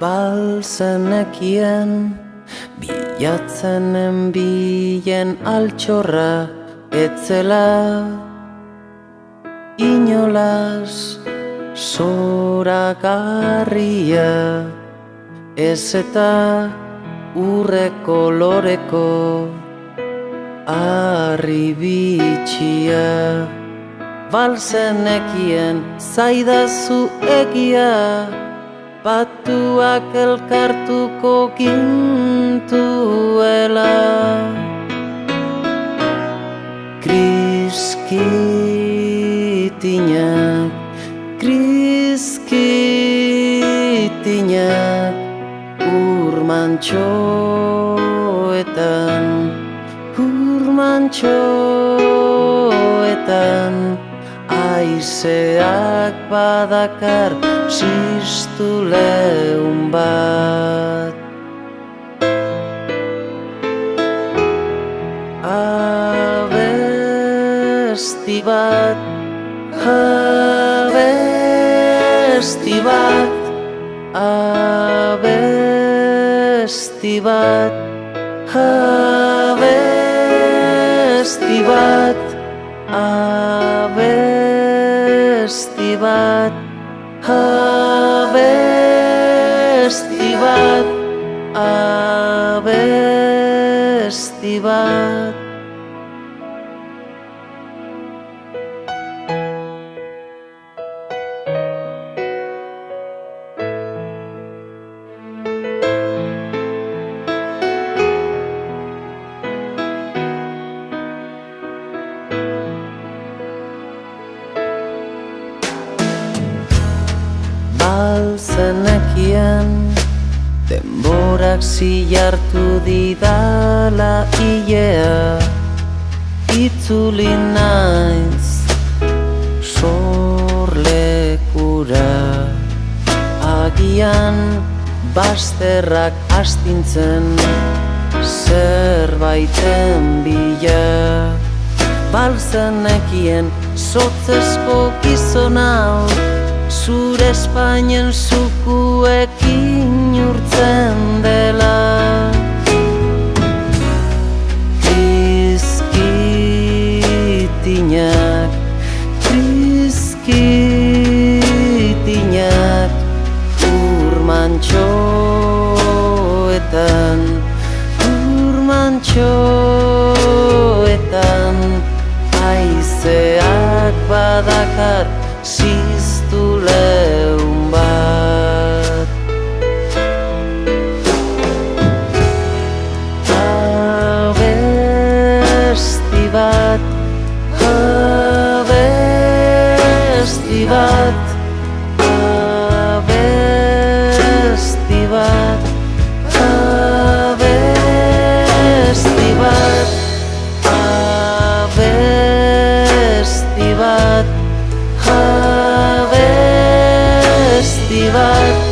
Balzenekien bilatzen enbilen altxorra etzela inolas zoragarria, ez eta urre koloreko harri bitxia. Balzenekien zaidazu egia, batuak elkartuko gintuela. Kriskitinak, kriskitinak, urmantxoetan, aizeak badakar ziztu lehun bat. Abesti bat, abesti bat, abesti bat, abesti bat, abesti bat, abesti bat, abesti bat. Balzenekien denborak zilartu didala ilea, itzuli naiz sorlekura. Agian bazterrak astintzen zerbaiten bila. Balzenekien zotzezko gizon hau zure Espainien zukuekin urtzen dela. Kriskitinak, kriskitinak, urmantxoetan, urmantxoetan, aizeak badakar ziztu lehun bat. Abesti bat, abesti bat, abesti bat, abesti bat, abesti bat, abesti bat.